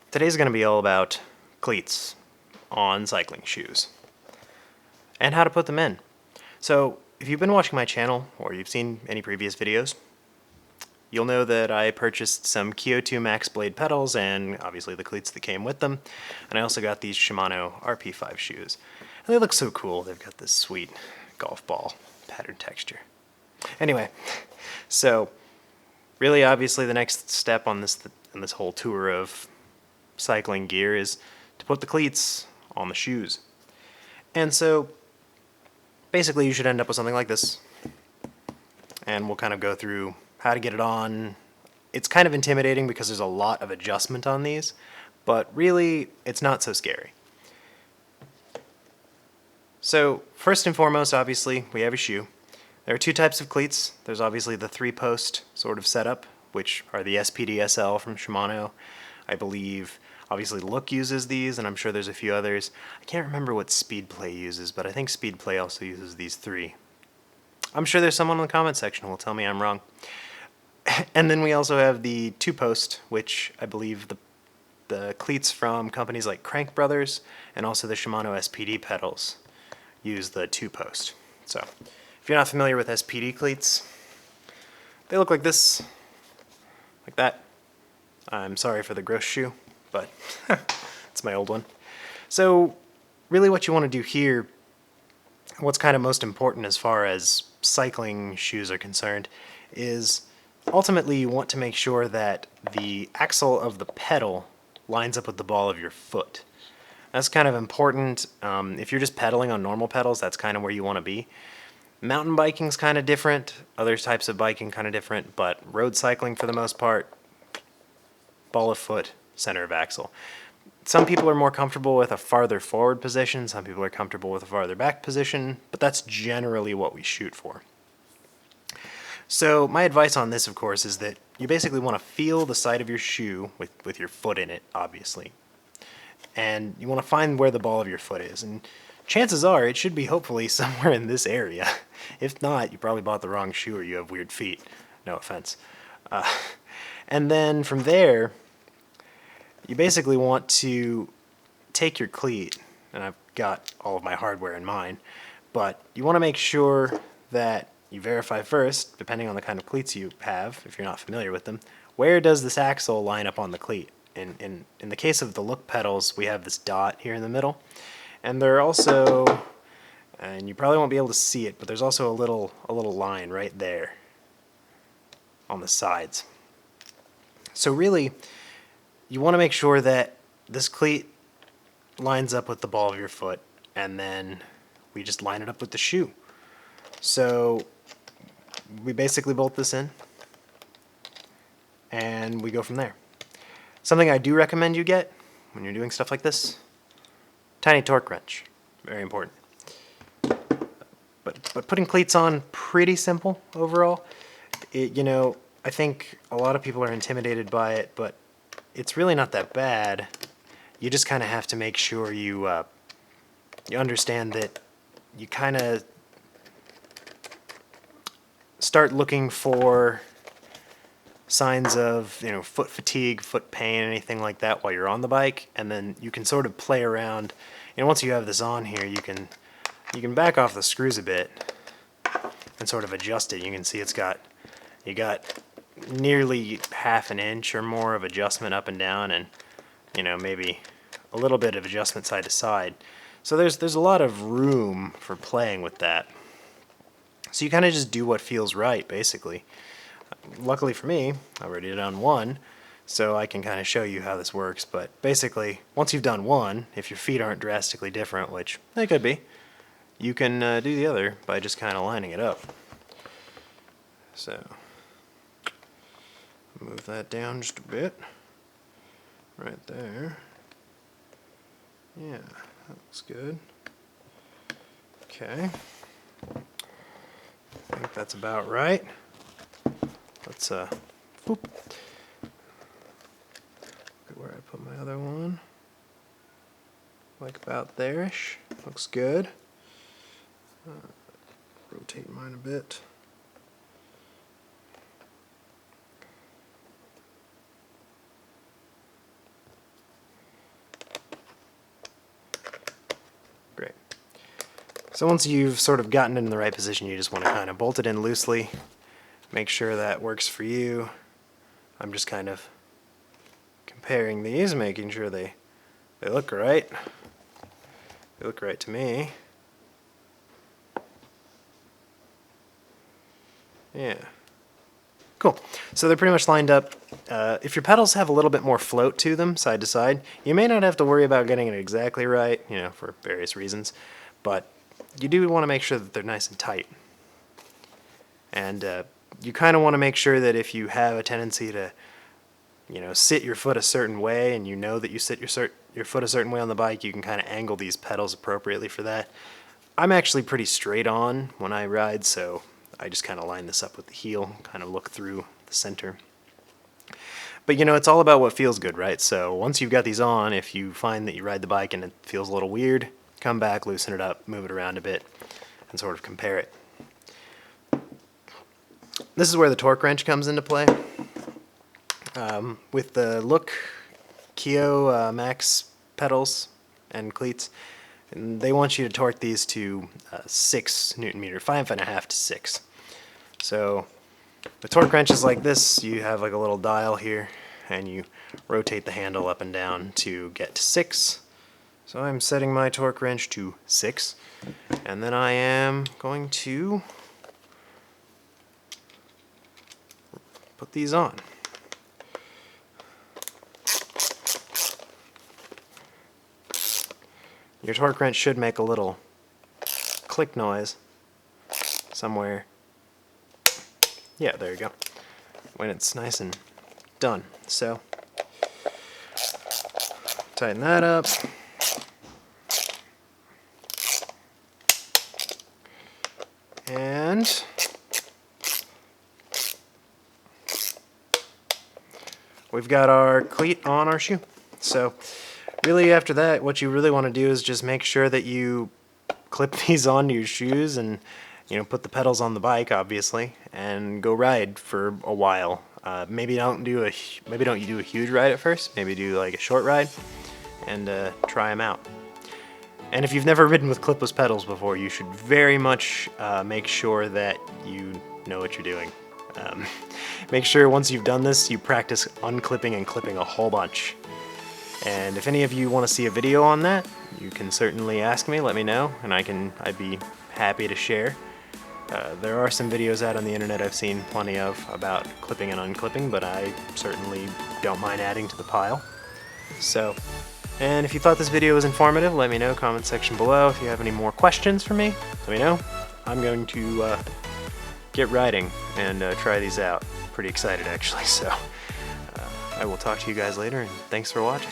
Today's going to be all about cleats on cycling shoes and how to put them in. So if you've been watching my channel or you've seen any previous videos, you'll know that I purchased some Keo Max Blade pedals and obviously the cleats that came with them. And I also got these Shimano RP5 shoes. And they look so cool. They've got this sweet golf ball pattern texture. Anyway, so really obviously the next step on this whole tour of cycling gear is to put the cleats on the shoes. And so basically you should end up with something like this. And we'll kind of go through how to get it on. It's kind of intimidating because there's a lot of adjustment on these, but really it's not so scary. So first and foremost, obviously, we have a shoe. There are two types of cleats. There's obviously the 3-post sort of setup, which are the SPD SL from Shimano. I believe obviously Look uses these, and I'm sure there's a few others. I can't remember what Speedplay uses, but I think Speedplay also uses these 3. I'm sure there's someone in the comment section who will tell me I'm wrong. And then we also have the 2-post, which I believe the cleats from companies like Crank Brothers and also the Shimano SPD pedals use the 2-post. So if you're not familiar with SPD cleats, they look like this, like that. I'm sorry for the gross shoe, but it's my old one. So really what you want to do here, what's kind of most important as far as cycling shoes are concerned, is ultimately you want to make sure that the axle of the pedal lines up with the ball of your foot. That's kind of important. If you're just pedaling on normal pedals, that's kind of where you want to be. Mountain biking's kind of different, other types of biking kind of different, but road cycling for the most part, ball of foot, center of axle. Some people are more comfortable with a farther forward position, some people are comfortable with a farther back position, but that's generally what we shoot for. So my advice on this, of course, is that you basically want to feel the side of your shoe with your foot in it, obviously. And you want to find where the ball of your foot is. And chances are it should be hopefully somewhere in this area. If not, you probably bought the wrong shoe or you have weird feet. No offense. And then from there, you basically want to take your cleat, and I've got all of my hardware in mine, but you want to make sure that you verify first, depending on the kind of cleats you have, if you're not familiar with them, where does this axle line up on the cleat? In the case of the Look pedals, we have this dot here in the middle, and there are also, and you probably won't be able to see it, but there's also a little line right there on the sides. So really, you want to make sure that this cleat lines up with the ball of your foot, and then we just line it up with the shoe. So we basically bolt this in, and we go from there. Something I do recommend you get when you're doing stuff like this, tiny torque wrench, very important. But putting cleats on, pretty simple overall. I think a lot of people are intimidated by it, but it's really not that bad. You just kind of have to make sure you understand that you kind of start looking for signs of foot fatigue, foot pain, anything like that while you're on the bike, and then you can sort of play around. Once you have this on here, you can back off the screws a bit and sort of adjust it. You can see you got nearly half an inch or more of adjustment up and down, and maybe a little bit of adjustment side to side. So there's a lot of room for playing with that. So you kind of just do what feels right, basically. Luckily for me, I already done one, so I can kind of show you how this works. But basically, once you've done one, if your feet aren't drastically different, which they could be, you can do the other by just kind of lining it up. So move that down just a bit. Right there. Yeah, that looks good. Okay. I think that's about right. Let's whoop. Look at where I put my other one. Like about there-ish. Looks good. Rotate mine a bit. So once you've sort of gotten it in the right position, you just want to kind of bolt it in loosely. Make sure that works for you. I'm just kind of comparing these, making sure they look right. They look right to me. Yeah. Cool. So they're pretty much lined up. If your pedals have a little bit more float to them, side to side, you may not have to worry about getting it exactly right, you know, for various reasons, but you do want to make sure that they're nice and tight. And you kind of want to make sure that if you have a tendency to, you know, sit your foot a certain way, and you know that you sit your foot a certain way on the bike, you can kind of angle these pedals appropriately for that. I'm actually pretty straight on when I ride, so I just kind of line this up with the heel, kind of look through the center. But you know, it's all about what feels good, right? So once you've got these on, if you find that you ride the bike and it feels a little weird, come back, loosen it up, move it around a bit, and sort of compare it. This is where the torque wrench comes into play. With the Look Keo Max pedals and cleats, and they want you to torque these to 6 Newton meter, 5.5 to 6. So the torque wrench is like this. You have like a little dial here, and you rotate the handle up and down to get to 6. So I'm setting my torque wrench to 6, and then I am going to put these on. Your torque wrench should make a little click noise somewhere. Yeah, there you go. When it's nice and done. So, tighten that up. And we've got our cleat on our shoe. So really after that, what you really want to do is just make sure that you clip these onto your shoes and, you know, put the pedals on the bike, obviously, and go ride for a while. Maybe don't do a huge ride at first. Maybe do like a short ride and try them out. And if you've never ridden with clipless pedals before, you should very much make sure that you know what you're doing. Make sure once you've done this, you practice unclipping and clipping a whole bunch. And if any of you want to see a video on that, you can certainly ask me, let me know, and I'd be happy to share. There are some videos out on the internet I've seen plenty of about clipping and unclipping, but I certainly don't mind adding to the pile. So, and if you thought this video was informative, let me know, comment section below. If you have any more questions for me, let me know. I'm going to get riding and try these out. Pretty excited actually, so I will talk to you guys later, and thanks for watching.